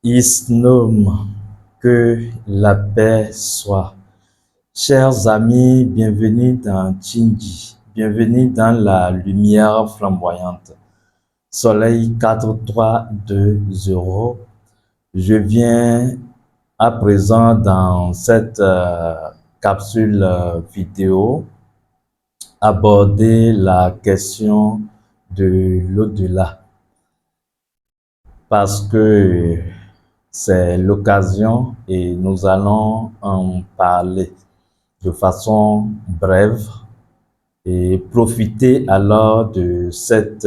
Isnom, que la paix soit. Chers amis, bienvenue dans Tchinji, bienvenue dans la lumière flamboyante. Soleil 4320. Je viens à présent dans cette capsule vidéo aborder la question de l'au-delà parce que c'est l'occasion et nous allons en parler de façon brève et profiter alors de cette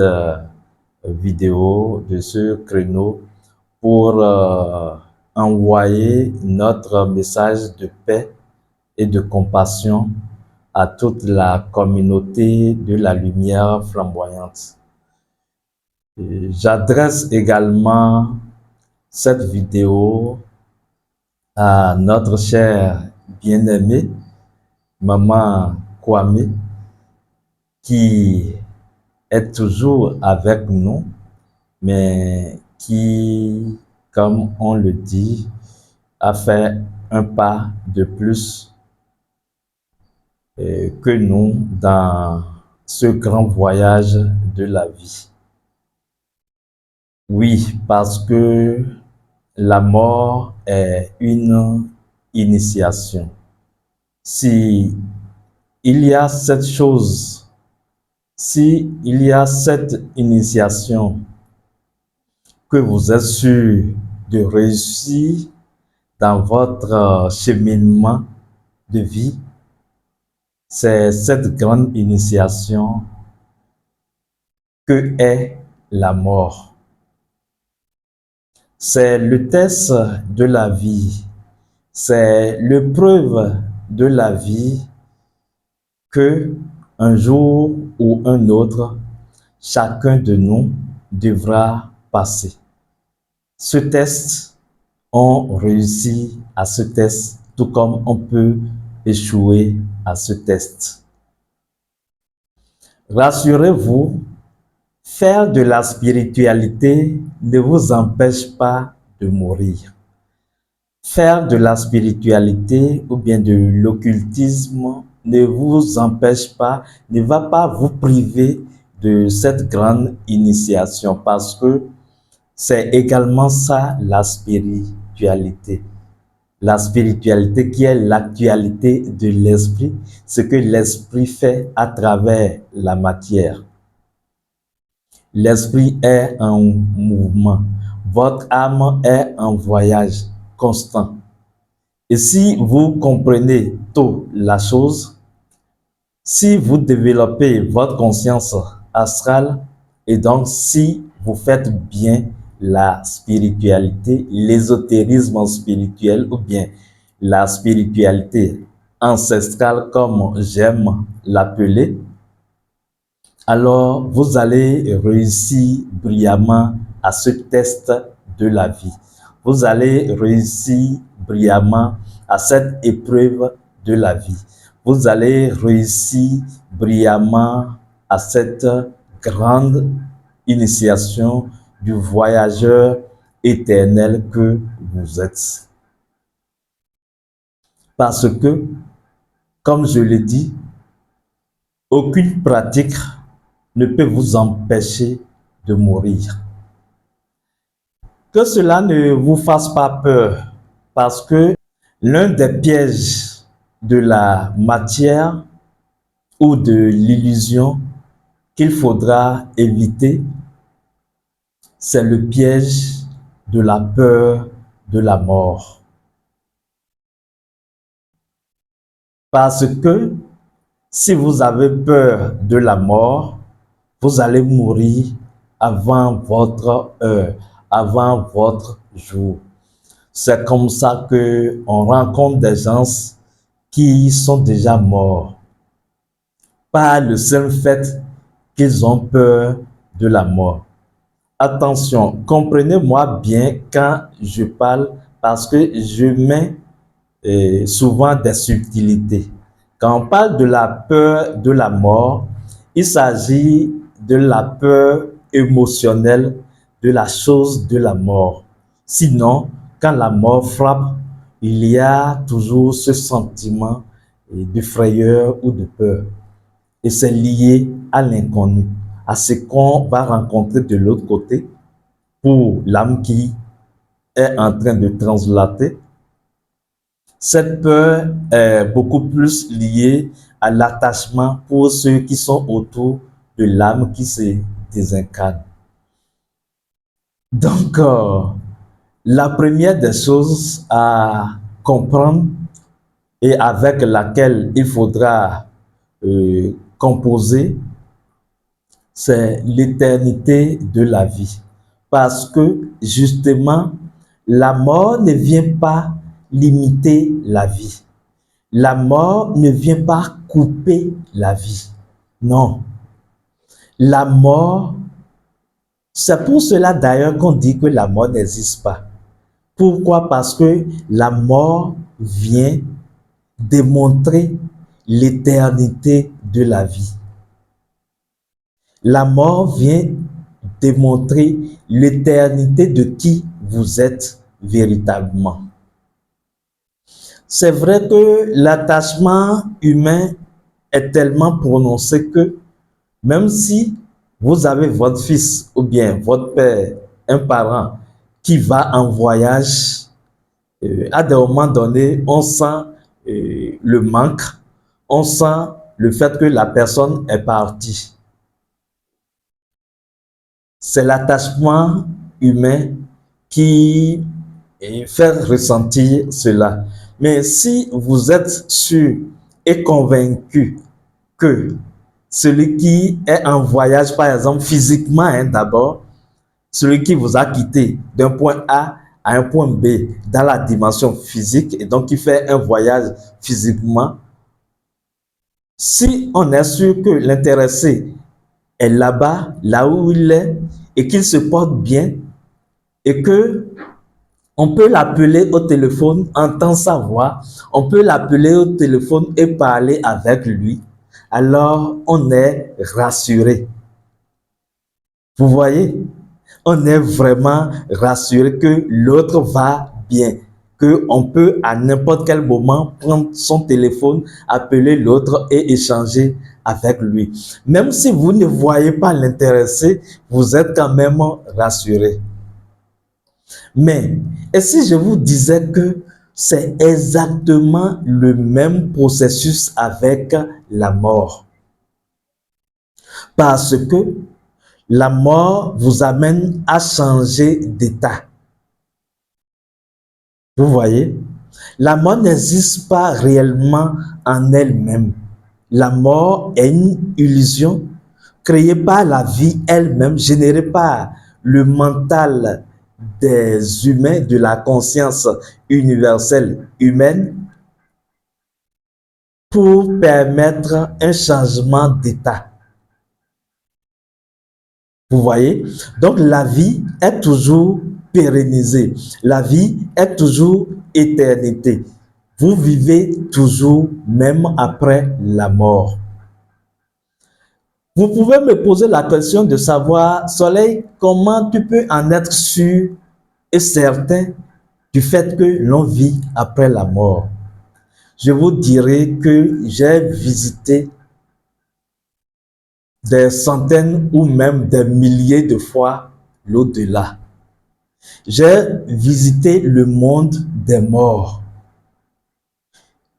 vidéo, de ce créneau pour envoyer notre message de paix et de compassion à toute la communauté de la lumière flamboyante. J'adresse également cette vidéo à notre chère bien-aimée, Maman Kwame, qui est toujours avec nous, mais qui, comme on le dit, a fait un pas de plus que nous dans ce grand voyage de la vie. Oui, parce que la mort est une initiation. Si il y a cette chose, si il y a cette initiation que vous êtes sûr de réussir dans votre cheminement de vie, c'est cette grande initiation que est la mort. C'est le test de la vie, c'est l'épreuve de la vie que un jour ou un autre, chacun de nous devra passer. Ce test, on réussit à ce test, tout comme on peut échouer à ce test. Rassurez-vous, faire de la spiritualité ne vous empêche pas de mourir. Faire de la spiritualité ou bien de l'occultisme ne vous empêche pas, ne va pas vous priver de cette grande initiation parce que c'est également ça la spiritualité. La spiritualité qui est l'actualité de l'esprit, ce que l'esprit fait à travers la matière. L'esprit est en mouvement. Votre âme est en voyage constant. Et si vous comprenez tôt la chose, si vous développez votre conscience astrale, et donc si vous faites bien la spiritualité, l'ésotérisme spirituel ou bien la spiritualité ancestrale comme j'aime l'appeler, alors vous allez réussir brillamment à ce test de la vie. Vous allez réussir brillamment à cette épreuve de la vie. Vous allez réussir brillamment à cette grande initiation du voyageur éternel que vous êtes. Parce que, comme je l'ai dit, aucune pratique ne peut vous empêcher de mourir. Que cela ne vous fasse pas peur, parce que l'un des pièges de la matière ou de l'illusion qu'il faudra éviter, c'est le piège de la peur de la mort. Parce que si vous avez peur de la mort, vous allez mourir avant votre heure, avant votre jour. C'est comme ça qu'on rencontre des gens qui sont déjà morts par le seul fait qu'ils ont peur de la mort. Attention, comprenez-moi bien quand je parle parce que je mets souvent des subtilités. Quand on parle de la peur de la mort, il s'agit de la peur émotionnelle de la chose de la mort. Sinon, quand la mort frappe, il y a toujours ce sentiment de frayeur ou de peur. Et c'est lié à l'inconnu, à ce qu'on va rencontrer de l'autre côté pour l'âme qui est en train de translater. Cette peur est beaucoup plus liée à l'attachement pour ceux qui sont autour de l'âme qui se désincarne. Donc, la première des choses à comprendre et avec laquelle il faudra composer, c'est l'éternité de la vie. Parce que justement, la mort ne vient pas limiter la vie. La mort ne vient pas couper la vie. Non. La mort, c'est pour cela d'ailleurs qu'on dit que la mort n'existe pas. Pourquoi? Parce que la mort vient démontrer l'éternité de la vie. La mort vient démontrer l'éternité de qui vous êtes véritablement. C'est vrai que l'attachement humain est tellement prononcé que même si vous avez votre fils ou bien votre père, un parent qui va en voyage, à des moments donnés, on sent le manque, on sent le fait que la personne est partie. C'est l'attachement humain qui fait ressentir cela. Mais si vous êtes sûr et convaincu que celui qui est en voyage, par exemple physiquement d'abord, celui qui vous a quitté d'un point A à un point B dans la dimension physique et donc qui fait un voyage physiquement, si on est sûr que l'intéressé est là-bas, là où il est, et qu'il se porte bien, et que on peut l'appeler au téléphone, entendre sa voix, on peut l'appeler au téléphone et parler avec lui, alors on est rassuré. Vous voyez, on est vraiment rassuré que l'autre va bien, qu'on peut à n'importe quel moment prendre son téléphone, appeler l'autre et échanger avec lui. Même si vous ne voyez pas l'intéressé, vous êtes quand même rassuré. Mais, et si je vous disais que c'est exactement le même processus avec la mort? Parce que la mort vous amène à changer d'état. Vous voyez? La mort n'existe pas réellement en elle-même. La mort est une illusion créée par la vie elle-même, générée par le mental des humains, de la conscience universelle humaine, pour permettre un changement d'état. Vous voyez? Donc la vie est toujours pérennisée. La vie est toujours éternité. Vous vivez toujours même après la mort. Vous pouvez me poser la question de savoir, Soleil, comment tu peux en être sûr et certain du fait que l'on vit après la mort? Je vous dirai que j'ai visité des centaines ou même des milliers de fois l'au-delà. J'ai visité le monde des morts.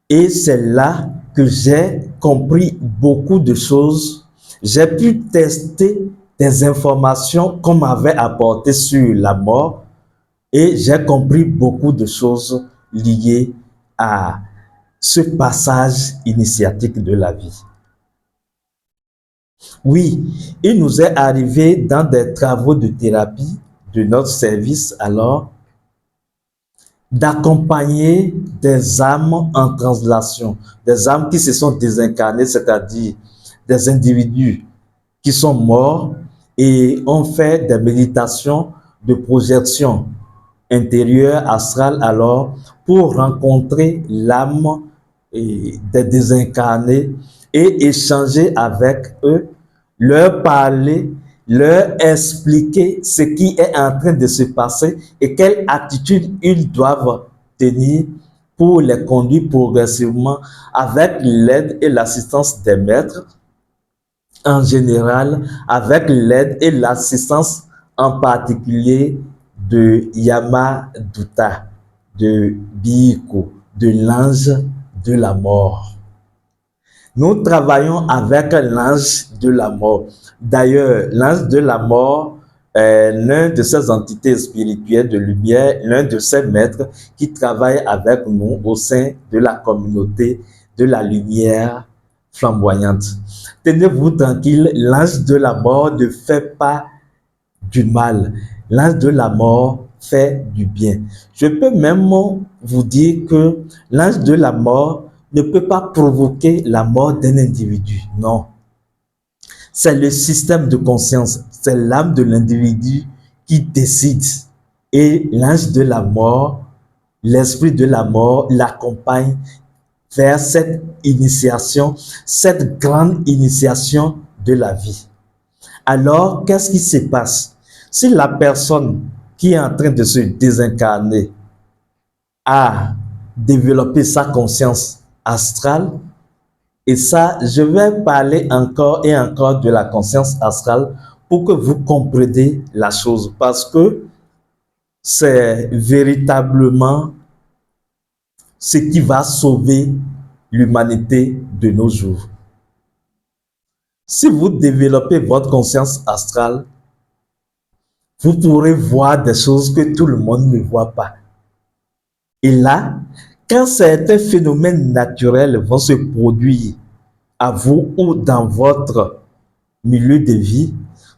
Et c'est là que j'ai compris beaucoup de choses. J'ai pu tester des informations qu'on m'avait apportées sur la mort et j'ai compris beaucoup de choses liées à ce passage initiatique de la vie. Oui, il nous est arrivé dans des travaux de thérapie de notre service alors d'accompagner des âmes en translation, des âmes qui se sont désincarnées, c'est-à-dire des individus qui sont morts et ont fait des méditations de projection intérieure astrale alors pour rencontrer l'âme des désincarnés et échanger avec eux, leur parler, leur expliquer ce qui est en train de se passer et quelle attitude ils doivent tenir pour les conduire progressivement avec l'aide et l'assistance des maîtres en général, avec l'aide et l'assistance en particulier de Yama-Douta, de Biko, de l'ange de la mort. Nous travaillons avec l'ange de la mort. D'ailleurs, l'ange de la mort est l'un de ces entités spirituelles de lumière, l'un de ces maîtres qui travaillent avec nous au sein de la communauté de la lumière flamboyante. Tenez-vous tranquille, l'ange de la mort ne fait pas du mal. L'ange de la mort fait du bien. Je peux même vous dire que l'ange de la mort ne peut pas provoquer la mort d'un individu. Non. C'est le système de conscience, c'est l'âme de l'individu qui décide. Et l'ange de la mort, l'esprit de la mort l'accompagne vers cette initiation, cette grande initiation de la vie. Alors, qu'est-ce qui se passe? Si la personne qui est en train de se désincarner a développé sa conscience astrale, et ça, je vais parler encore et encore de la conscience astrale pour que vous compreniez la chose, parce que c'est véritablement ce qui va sauver l'humanité de nos jours. Si vous développez votre conscience astrale, vous pourrez voir des choses que tout le monde ne voit pas. Et là, quand certains phénomènes naturels vont se produire à vous ou dans votre milieu de vie,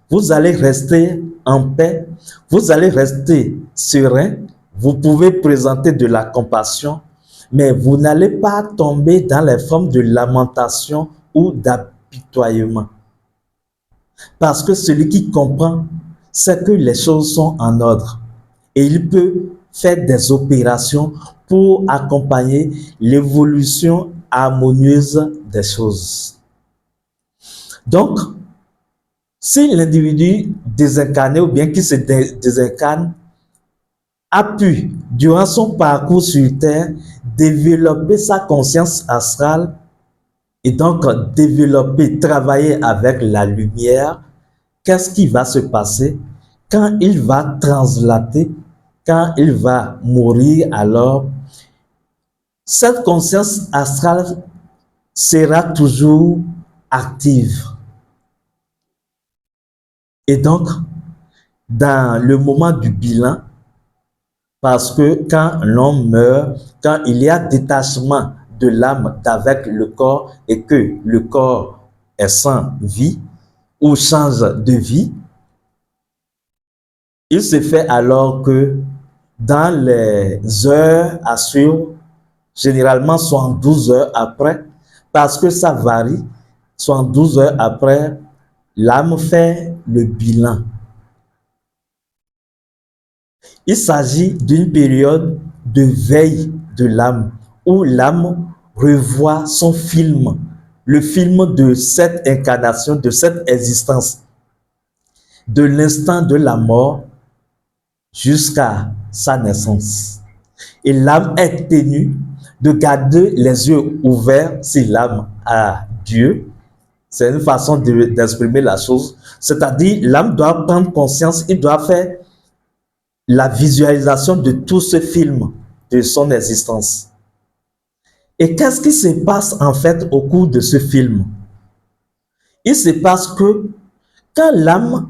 vous allez rester en paix, vous allez rester serein, vous pouvez présenter de la compassion, mais vous n'allez pas tomber dans les formes de lamentation ou d'apitoiement. Parce que celui qui comprend sait que les choses sont en ordre et il peut faire des opérations pour accompagner l'évolution harmonieuse des choses. Donc, si l'individu désincarné ou bien qui se désincarne a pu, durant son parcours sur Terre, développer sa conscience astrale et donc développer, travailler avec la lumière, qu'est-ce qui va se passer? Quand il va translater, quand il va mourir, alors cette conscience astrale sera toujours active. Et donc, dans le moment du bilan, parce que quand l'homme meurt, quand il y a détachement de l'âme d'avec le corps et que le corps est sans vie ou change de vie, il se fait alors que dans les heures à suivre, généralement 72 heures après, parce que ça varie, 72 heures après, l'âme fait le bilan. Il s'agit d'une période de veille de l'âme où l'âme revoit son film, le film de cette incarnation, de cette existence, de l'instant de la mort jusqu'à sa naissance. Et l'âme est tenue de garder les yeux ouverts si l'âme a Dieu. C'est une façon d'exprimer la chose. C'est-à-dire, l'âme doit prendre conscience, il doit faire la visualisation de tout ce film, de son existence. Et qu'est-ce qui se passe en fait au cours de ce film? Il se passe que quand l'âme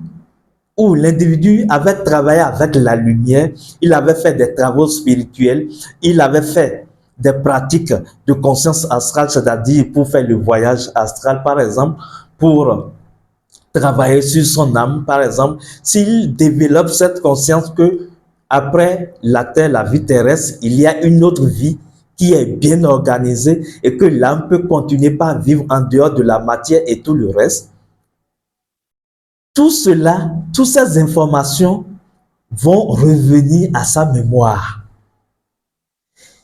où l'individu avait travaillé avec la lumière, il avait fait des travaux spirituels, il avait fait des pratiques de conscience astrale, c'est-à-dire pour faire le voyage astral, par exemple, pour travailler sur son âme, par exemple, s'il développe cette conscience que après la terre, la vie terrestre, il y a une autre vie qui est bien organisée et que l'âme peut continuer par vivre en dehors de la matière et tout le reste. Tout cela, toutes ces informations vont revenir à sa mémoire.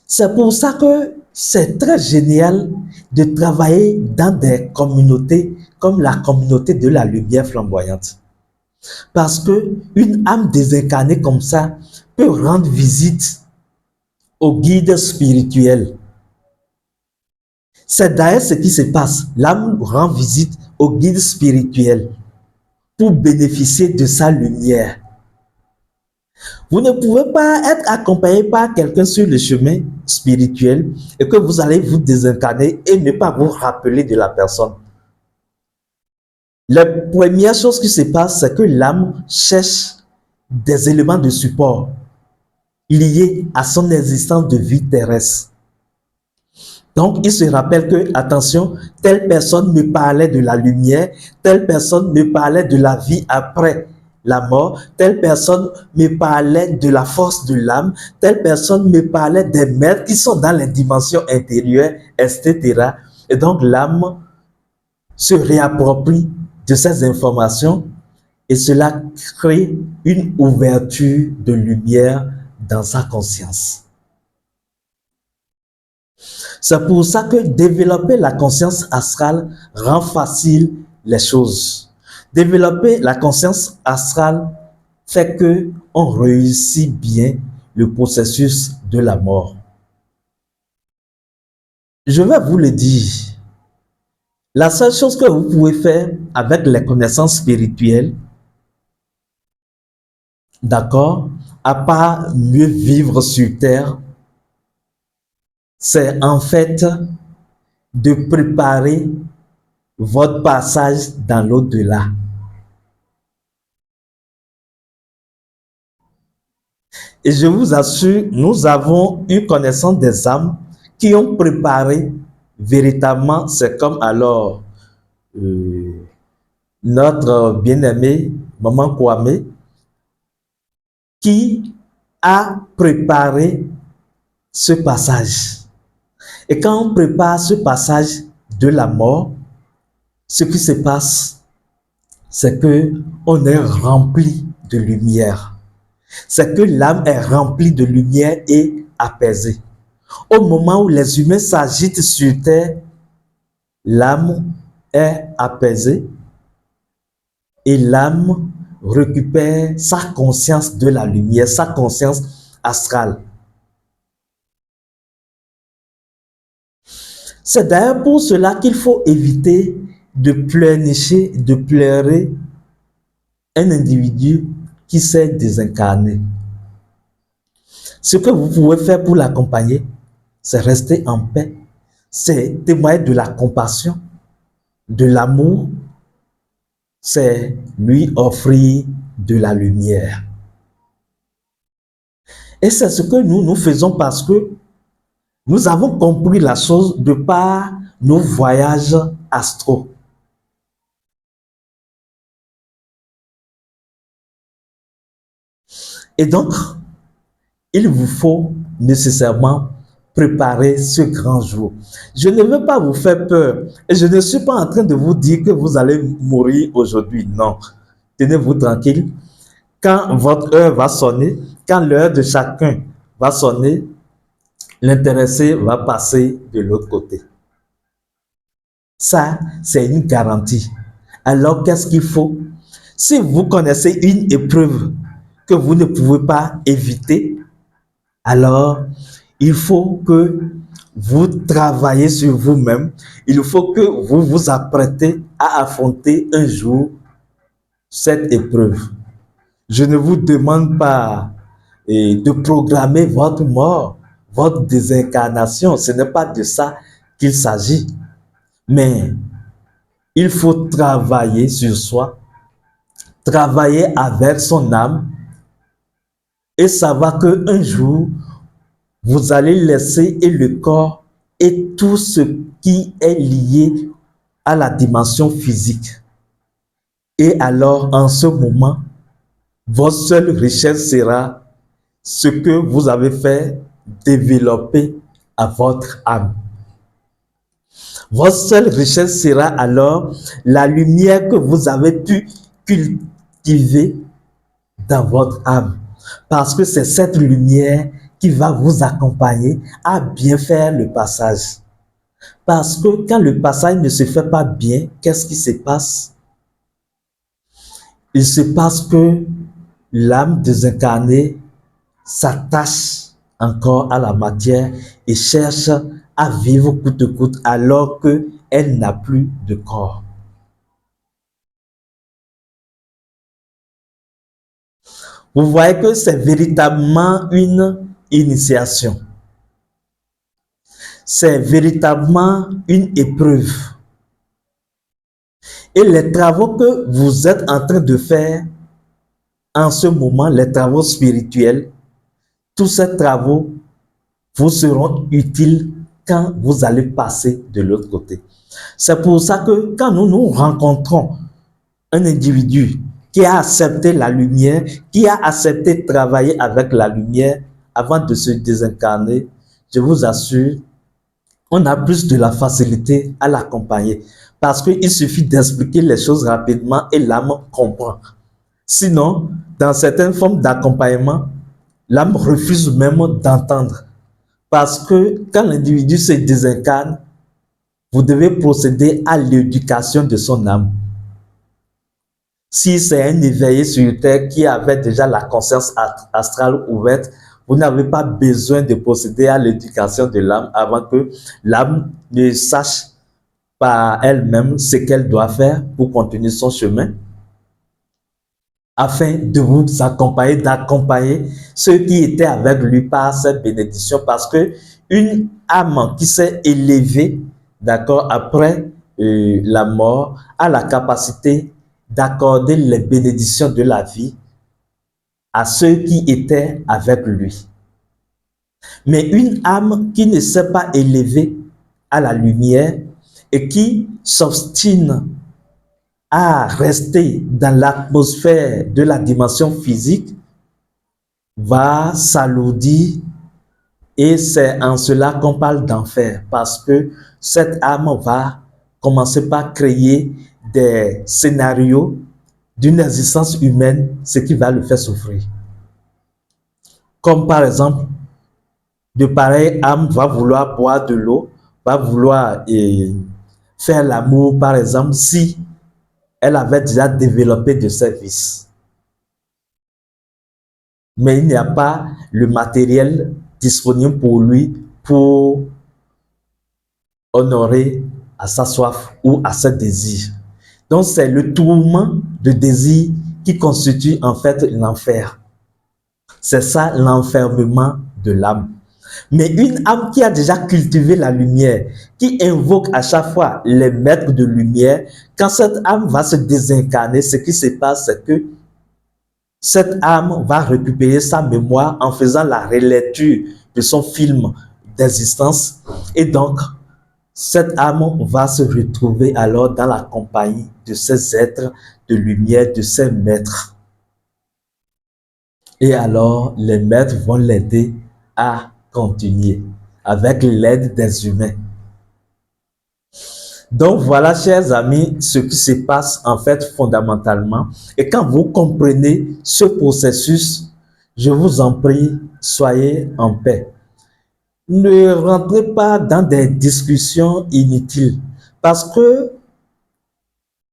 C'est pour ça que c'est très génial de travailler dans des communautés comme la communauté de la lumière flamboyante. Parce que une âme désincarnée comme ça peut rendre visite au guide spirituel. C'est d'ailleurs ce qui se passe. L'âme rend visite au guide spirituel pour bénéficier de sa lumière. Vous ne pouvez pas être accompagné par quelqu'un sur le chemin spirituel et que vous allez vous désincarner et ne pas vous rappeler de la personne. La première chose qui se passe, c'est que l'âme cherche des éléments de support liés à son existence de vie terrestre. Donc, il se rappelle que, attention, telle personne me parlait de la lumière, telle personne me parlait de la vie après la mort, telle personne me parlait de la force de l'âme, telle personne me parlait des maîtres qui sont dans les dimensions intérieures, etc. Et donc, l'âme se réapproprie de ces informations et cela crée une ouverture de lumière dans sa conscience. C'est pour ça que développer la conscience astrale rend facile les choses. Développer la conscience astrale fait que on réussit bien le processus de la mort. Je vais vous le dire. La seule chose que vous pouvez faire avec les connaissances spirituelles, d'accord, à part mieux vivre sur terre, c'est en fait de préparer votre passage dans l'au-delà. Et je vous assure, nous avons eu connaissance des âmes qui ont préparé véritablement, c'est comme alors notre bien-aimé Maman Kwame qui a préparé ce passage. Et quand on prépare ce passage de la mort, ce qui se passe, c'est que on est rempli de lumière. C'est que l'âme est remplie de lumière et apaisée. Au moment où les humains s'agitent sur terre, l'âme est apaisée et l'âme récupère sa conscience de la lumière, sa conscience astrale. C'est d'ailleurs pour cela qu'il faut éviter de pleurnicher, de pleurer un individu qui s'est désincarné. Ce que vous pouvez faire pour l'accompagner, c'est rester en paix, c'est témoigner de la compassion, de l'amour, c'est lui offrir de la lumière. Et c'est ce que nous faisons parce que nous avons compris la chose de par nos voyages astraux. Et donc, il vous faut nécessairement préparer ce grand jour. Je ne veux pas vous faire peur et je ne suis pas en train de vous dire que vous allez mourir aujourd'hui. Non, tenez-vous tranquille. Quand votre heure va sonner, quand l'heure de chacun va sonner, l'intéressé va passer de l'autre côté. Ça, c'est une garantie. Alors, qu'est-ce qu'il faut? Si vous connaissez une épreuve que vous ne pouvez pas éviter, alors il faut que vous travaillez sur vous-même. Il faut que vous vous apprêtez à affronter un jour cette épreuve. Je ne vous demande pas de programmer votre mort, votre désincarnation. Ce n'est pas de ça qu'il s'agit. Mais il faut travailler sur soi, travailler avec son âme et savoir qu'un jour, vous allez laisser et le corps et tout ce qui est lié à la dimension physique. Et alors, en ce moment, votre seule richesse sera ce que vous avez fait développer à votre âme. Votre seule richesse sera alors la lumière que vous avez pu cultiver dans votre âme. Parce que c'est cette lumière qui va vous accompagner à bien faire le passage. Parce que quand le passage ne se fait pas bien, qu'est-ce qui se passe? il se passe que l'âme désincarnée s'attache encore à la matière et cherche à vivre coûte que coûte alors qu'elle n'a plus de corps. Vous voyez que c'est véritablement une initiation. C'est véritablement une épreuve. Et les travaux que vous êtes en train de faire en ce moment, les travaux spirituels, tous ces travaux vous seront utiles quand vous allez passer de l'autre côté. C'est pour ça que quand nous rencontrons un individu qui a accepté la lumière, qui a accepté de travailler avec la lumière avant de se désincarner, je vous assure, on a plus de la facilité à l'accompagner parce qu'il suffit d'expliquer les choses rapidement et l'âme comprend. Sinon, dans certaines formes d'accompagnement, l'âme refuse même d'entendre parce que quand l'individu se désincarne, vous devez procéder à l'éducation de son âme. Si c'est un éveillé sur terre qui avait déjà la conscience astrale ouverte, vous n'avez pas besoin de procéder à l'éducation de l'âme avant que l'âme ne sache par elle-même ce qu'elle doit faire pour continuer son chemin, afin de vous accompagner, d'accompagner ceux qui étaient avec lui par cette bénédiction, parce que une âme qui s'est élevée, d'accord, après la mort, a la capacité d'accorder les bénédictions de la vie à ceux qui étaient avec lui. Mais une âme qui ne s'est pas élevée à la lumière et qui s'obstine à rester dans l'atmosphère de la dimension physique va s'alourdir, et c'est en cela qu'on parle d'enfer, parce que cette âme va commencer par créer des scénarios d'une existence humaine, ce qui va le faire souffrir. Comme par exemple, de pareilles âmes va vouloir boire de l'eau, va vouloir faire l'amour, par exemple, si elle avait déjà développé de ses vices. Mais il n'y a pas le matériel disponible pour lui pour honorer à sa soif ou à ses désirs. Donc c'est le tourment de désir qui constitue en fait l'enfer. C'est ça l'enfermement de l'âme. Mais une âme qui a déjà cultivé la lumière, qui invoque à chaque fois les maîtres de lumière, quand cette âme va se désincarner, ce qui se passe, c'est que cette âme va récupérer sa mémoire en faisant la relecture de son film d'existence. Et donc, cette âme va se retrouver alors dans la compagnie de ces êtres de lumière, de ses maîtres. Et alors, les maîtres vont l'aider à continuer avec l'aide des humains. Donc voilà, chers amis, ce qui se passe en fait fondamentalement. Et quand vous comprenez ce processus, je vous en prie, soyez en paix. Ne rentrez pas dans des discussions inutiles, parce que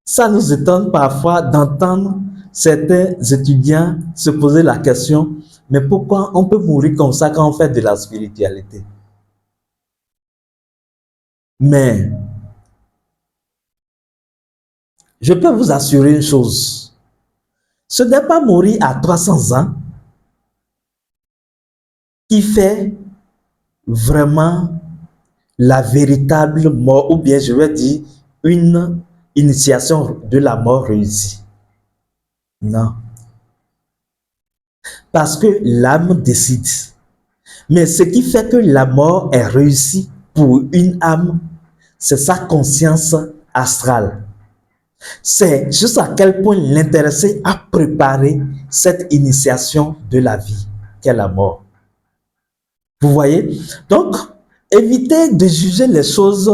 ça nous étonne parfois d'entendre certains étudiants se poser la question, mais pourquoi on peut mourir comme ça quand on fait de la spiritualité? Mais je peux vous assurer une chose, ce n'est pas mourir à 300 ans qui fait vraiment la véritable mort, ou bien je vais dire une initiation de la mort réussie. Non. Parce que l'âme décide. Mais ce qui fait que la mort est réussie pour une âme, c'est sa conscience astrale. C'est juste à quel point l'intéressé a préparé cette initiation de la vie qu'est la mort. Vous voyez? Donc, évitez de juger les choses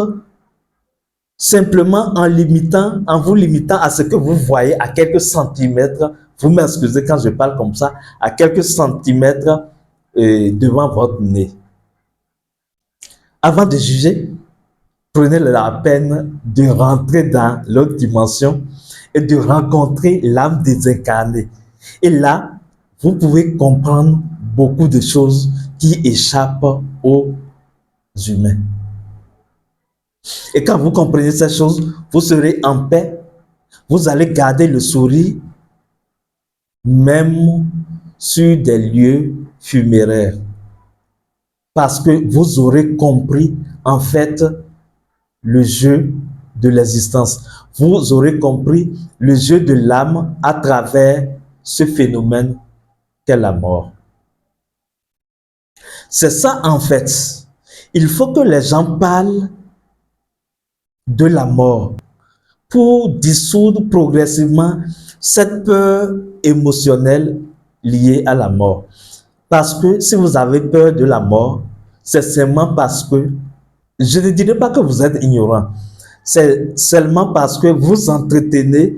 simplement en vous limitant à ce que vous voyez à quelques centimètres. Vous m'excusez quand je parle comme ça, à quelques centimètres devant votre nez. Avant de juger, prenez la peine de rentrer dans l'autre dimension et de rencontrer l'âme désincarnée. Et là, vous pouvez comprendre beaucoup de choses qui échappent aux humains. Et quand vous comprenez ces choses, vous serez en paix. Vous allez garder le sourire, même sur des lieux funéraires. Parce que vous aurez compris, en fait, le jeu de l'existence. Vous aurez compris le jeu de l'âme à travers ce phénomène qu'est la mort. C'est ça, en fait. Il faut que les gens parlent de la mort pour dissoudre progressivement cette peur émotionnelle liée à la mort. Parce que si vous avez peur de la mort, c'est seulement parce que, je ne dirais pas que vous êtes ignorant, c'est seulement parce que vous entretenez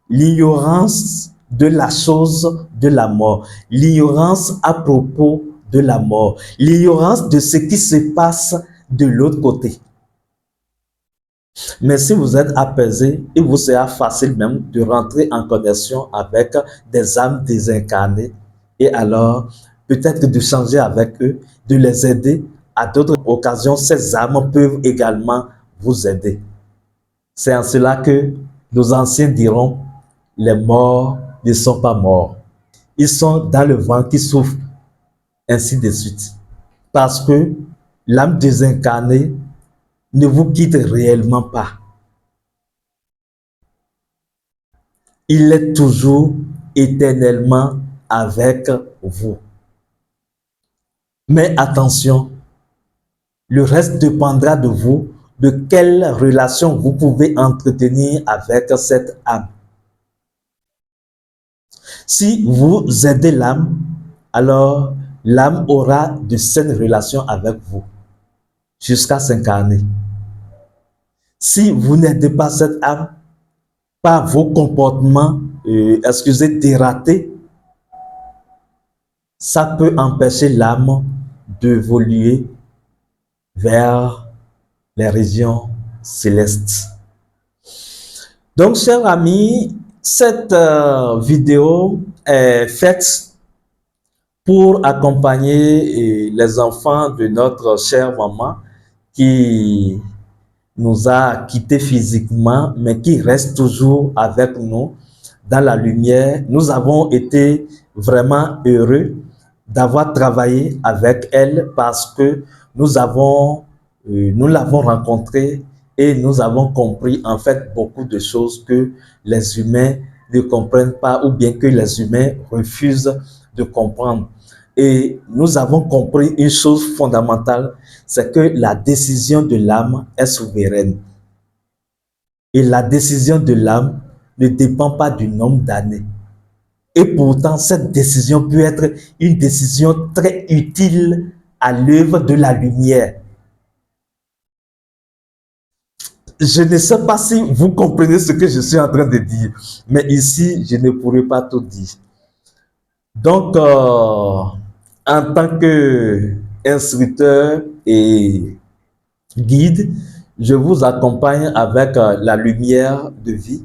l'ignorance de la chose de la mort, l'ignorance à propos de la mort, l'ignorance de ce qui se passe de l'autre côté. Mais si vous êtes apaisé, il vous sera facile même de rentrer en connexion avec des âmes désincarnées et alors peut-être de changer avec eux, de les aider. À d'autres occasions, ces âmes peuvent également vous aider. C'est en cela que nos anciens diront, les morts ne sont pas morts. Ils sont dans le vent qui souffle, ainsi de suite. Parce que l'âme désincarnée ne vous quitte réellement pas. Il est toujours éternellement avec vous. Mais attention, le reste dépendra de vous, de quelle relation vous pouvez entretenir avec cette âme. Si vous aidez l'âme, alors l'âme aura de saines relations avec vous jusqu'à s'incarner. Si vous n'aidez pas cette âme par vos comportements, dératés, ça peut empêcher l'âme d'évoluer vers les régions célestes. Donc, chers amis, cette vidéo est faite pour accompagner les enfants de notre chère maman qui nous a quittés physiquement, mais qui reste toujours avec nous dans la lumière. Nous avons été vraiment heureux d'avoir travaillé avec elle parce que nous l'avons rencontrée et nous avons compris en fait beaucoup de choses que les humains ne comprennent pas ou bien que les humains refusent de comprendre. Et nous avons compris une chose fondamentale, c'est que la décision de l'âme est souveraine. Et la décision de l'âme ne dépend pas du nombre d'années. Et pourtant, cette décision peut être une décision très utile à l'œuvre de la lumière. Je ne sais pas si vous comprenez ce que je suis en train de dire, mais ici, je ne pourrai pas tout dire. Donc, en tant qu'instructeur et guide, je vous accompagne avec la lumière de vie,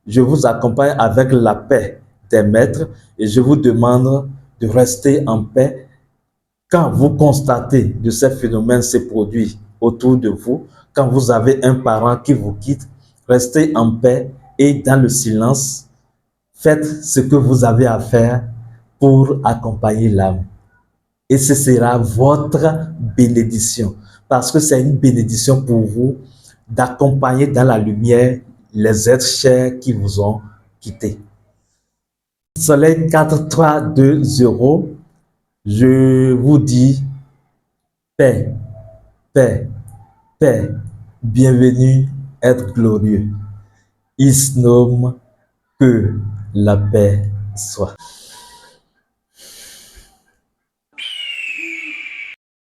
je vous accompagne avec la paix des maîtres et je vous demande de rester en paix quand vous constatez que ces phénomènes se produisent autour de vous, quand vous avez un parent qui vous quitte, restez en paix et dans le silence, faites ce que vous avez à faire pour accompagner l'âme. Et ce sera votre bénédiction. Parce que c'est une bénédiction pour vous d'accompagner dans la lumière les êtres chers qui vous ont quittés. Soleil 4, 3, 2, 0. Je vous dis paix, paix, paix. Bienvenue, être glorieux. Is nomme que la paix soit.